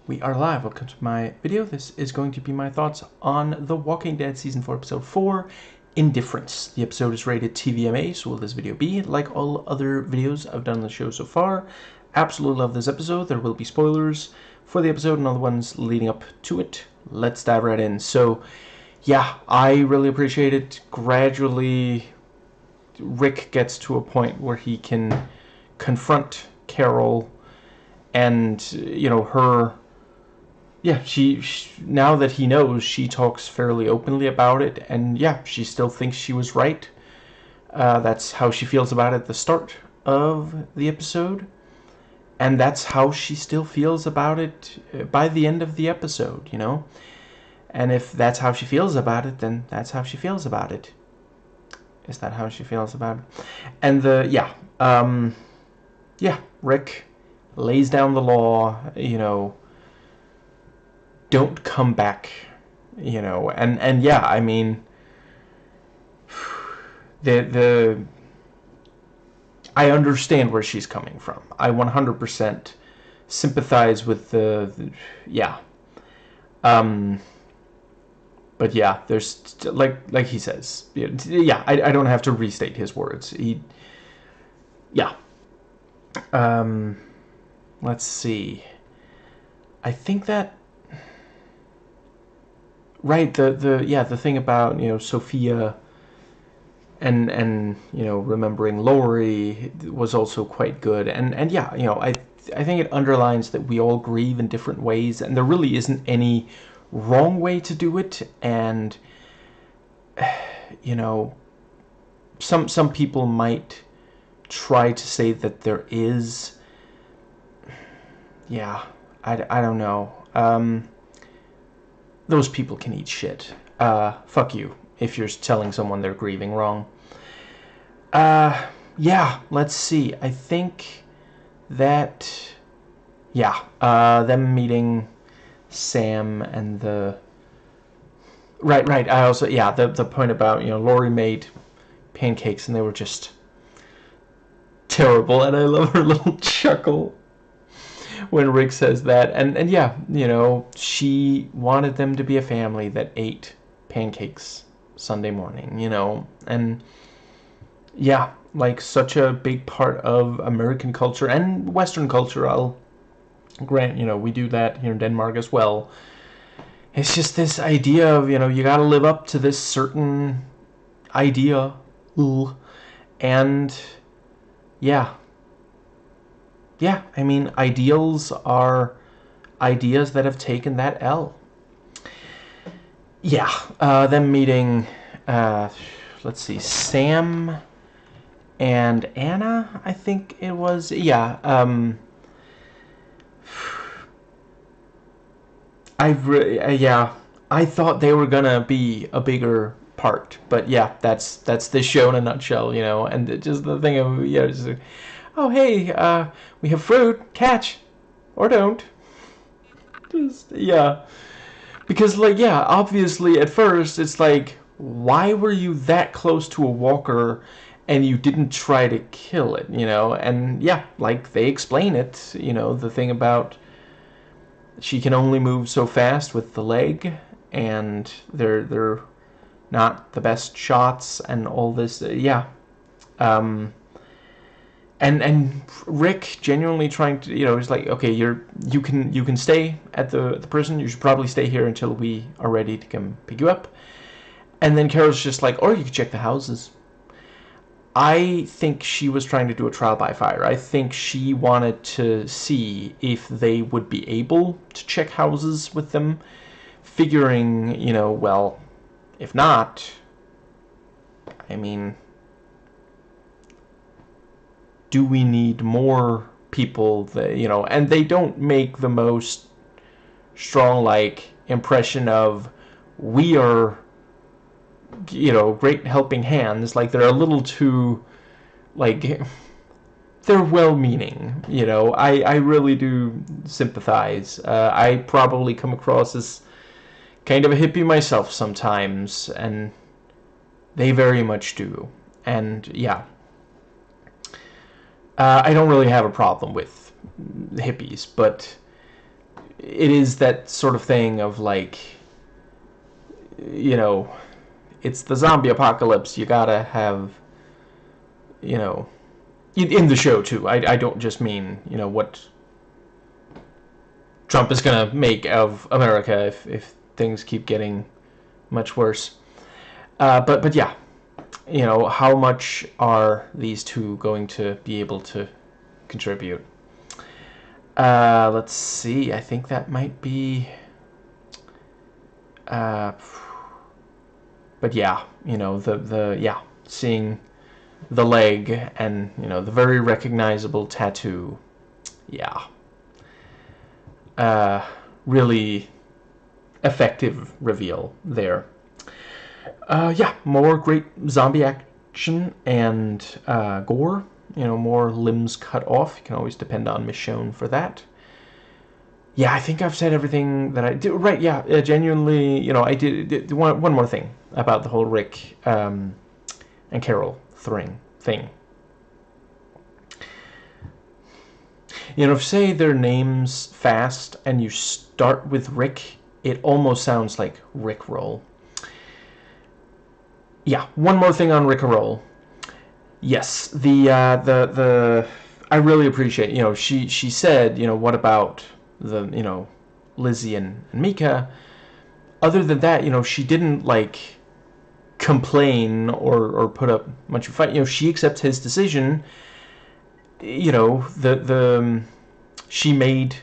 We are live. Welcome to my video. This is going to be my thoughts on The Walking Dead Season 4, Episode 4, Indifference. The episode is rated TVMA, so will this video be like all other videos I've done on the show so far. Absolutely love this episode. There will be spoilers for the episode and other ones leading up to it. Let's dive right in. So, yeah, I really appreciate it. Gradually, Rick gets to a point where he can confront Carol and, her... Yeah, she now that he knows, she talks fairly openly about it, and yeah, she still thinks she was right. That's how she feels about it at the start of the episode, and that's how she still feels about it by the end of the episode, And if that's how she feels about it, then that's how she feels about it. Is that how she feels about it? And Rick lays down the law, don't come back, and yeah, I mean, I understand where she's coming from. I 100% sympathize with but yeah, there's, like he says, yeah, I don't have to restate his words. Let's see. I think that, right, the thing about, Sophia and remembering Lori was also quite good. And yeah, I think it underlines that we all grieve in different ways, and there really isn't any wrong way to do it. And some people might try to say that there is. Yeah, I don't know. Those people can eat shit. Fuck you if you're telling someone they're grieving wrong. Yeah, let's see. I think that, yeah, them meeting Sam and the... Right, I also, yeah, the point about, Lori made pancakes and they were just terrible, and I love her little chuckle when Rick says that. And yeah, she wanted them to be a family that ate pancakes Sunday morning, and yeah, like, such a big part of American culture and Western culture. I'll grant, we do that here in Denmark as well. It's just this idea of, you gotta live up to this certain idea. And yeah, I mean, ideals are ideas that have taken that L. Yeah, them meeting, let's see, Sam and Anna, I think it was. Yeah, I thought they were gonna be a bigger part, but yeah, that's this show in a nutshell, and just the thing of, just like, oh hey, we have fruit, catch, or don't. Just, yeah. Because, like, yeah, obviously at first it's like, why were you that close to a walker and you didn't try to kill it, And yeah, like, they explain it, the thing about she can only move so fast with the leg, and they're not the best shots and all this, yeah. And Rick genuinely trying to, he's like, okay, you can stay at the prison. You should probably stay here until we are ready to come pick you up. And then Carol's just like, or you could check the houses. I think she was trying to do a trial by fire. I think she wanted to see if they would be able to check houses with them, figuring, well, if not, I mean, do we need more people that, and they don't make the most strong, like, impression of, we are, great helping hands. Like, they're a little too, like, they're well-meaning, I really do sympathize. I probably come across as kind of a hippie myself sometimes, and they very much do. And yeah, I don't really have a problem with hippies, but it is that sort of thing of like, you know, it's the zombie apocalypse. You gotta have, you know, in the show too. I don't just mean, you know, what Trump is gonna make of America if things keep getting much worse. But yeah, you know, how much are these two going to be able to contribute? Let's see. I think that might be. But yeah, you know, yeah, seeing the leg and, you know, the very recognizable tattoo. Yeah. Really effective reveal there. Yeah, more great zombie action and gore. You know, more limbs cut off. You can always depend on Michonne for that. Yeah, I think I've said everything that I do. Right, yeah, genuinely, you know, I did one more thing about the whole Rick and Carol thing. You know, if you say their names fast and you start with Rick, it almost sounds like Rickroll. Yeah, one more thing on Rickroll. Yes, the I really appreciate, you know, she said, you know, what about the, you know, Lizzie and Mika? Other than that, you know, she didn't like complain or put up much of a fight. You know, she accepts his decision. You know, she made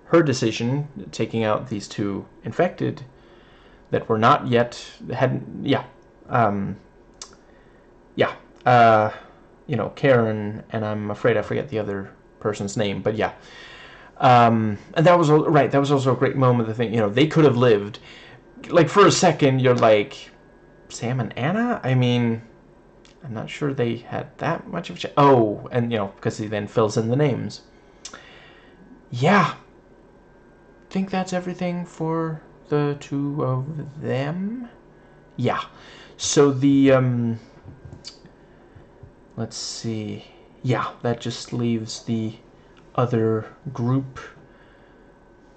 her decision, taking out these two infected that were not yet hadn't. Yeah, yeah. You know, Karen, and I'm afraid I forget the other person's name, but yeah. And that was right. That was also a great moment. The thing, you know, they could have lived. Like for a second, you're like, Sam and Anna. I mean, I'm not sure they had that much of a chance. Oh, and you know, because he then fills in the names. Yeah, I think that's everything for the two of them. Yeah. So the let's see. Yeah, that just leaves the other group.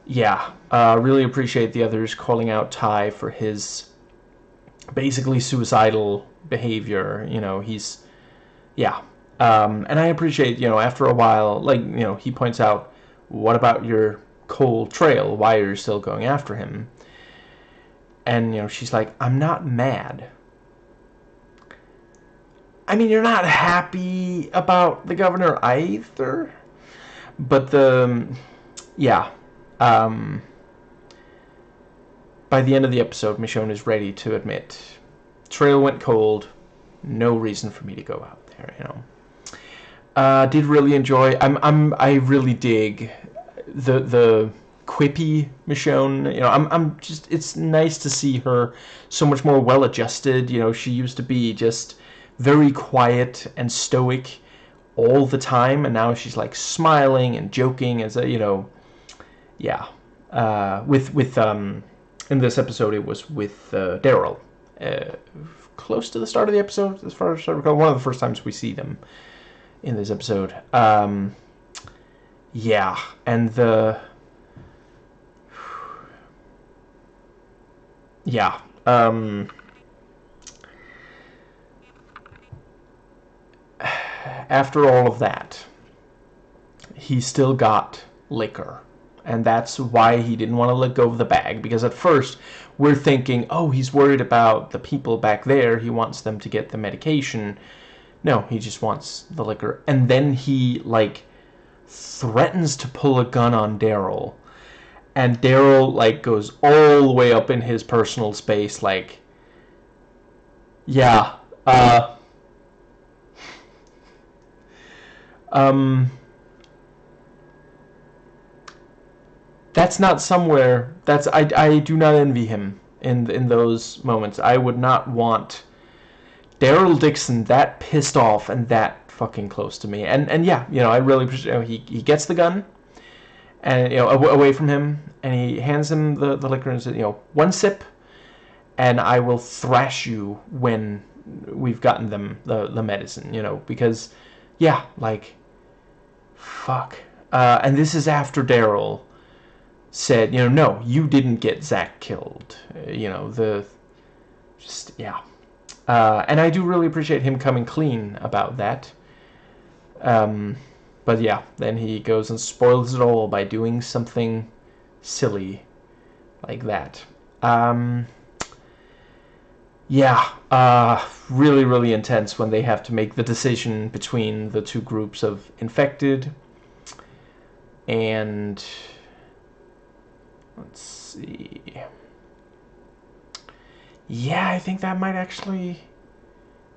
Yeah, really appreciate the others calling out Ty for his basically suicidal behavior. You know, he's, yeah. And I appreciate, you know, after a while, like, you know, he points out, what about your Cole trail? Why are you still going after him? And, you know, she's like, I'm not mad. I mean, you're not happy about the governor either. But yeah. By the end of the episode, Michonne is ready to admit, trail went cold, no reason for me to go out there, you know. Did really enjoy. I really dig the quippy Michonne. You know, I'm just. It's nice to see her so much more well adjusted. You know, she used to be just very quiet and stoic all the time, and now she's like smiling and joking as a, you know, yeah. With in this episode, it was with Daryl. Close to the start of the episode, as far as I recall, one of the first times we see them in this episode. Yeah, and the... Yeah. After all of that, he still got liquor. And that's why he didn't want to let go of the bag. Because at first, we're thinking, oh, he's worried about the people back there. He wants them to get the medication. No, he just wants the liquor. And then he, like, threatens to pull a gun on Daryl. And Daryl, like, goes all the way up in his personal space, like, yeah, that's not somewhere, that's, I do not envy him in those moments. I would not want Daryl Dixon that pissed off and that fucking close to me. And yeah, you know, I really appreciate, you know, he gets the gun, and, you know, away from him, and he hands him the liquor and says, you know, one sip, and I will thrash you when we've gotten them the medicine, you know, because, yeah, like, fuck. And this is after Daryl said, you know, no, you didn't get Zack killed. You know, yeah. And I do really appreciate him coming clean about that. But yeah, then he goes and spoils it all by doing something silly like that. Yeah, really, really intense when they have to make the decision between the two groups of infected. And let's see. Yeah, I think that might actually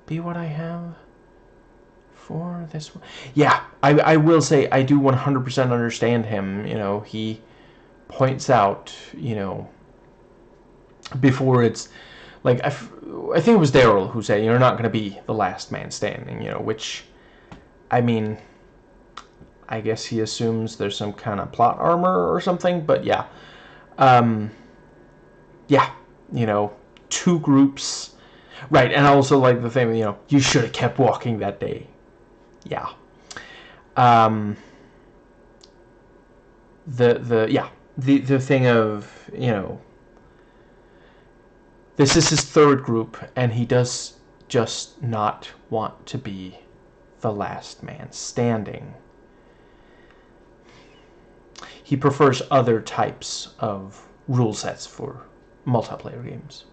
be what I have for this one. Yeah, I will say I do 100% understand him. You know, he points out, you know, before it's like I think it was Daryl who said you're not going to be the last man standing, you know, which, I mean, I guess he assumes there's some kind of plot armor or something, but yeah. Yeah, you know, two groups. Right, and also like the thing, you know, you should have kept walking that day. Yeah. The thing of, you know, this is his third group, and he does just not want to be the last man standing. He prefers other types of rule sets for multiplayer games.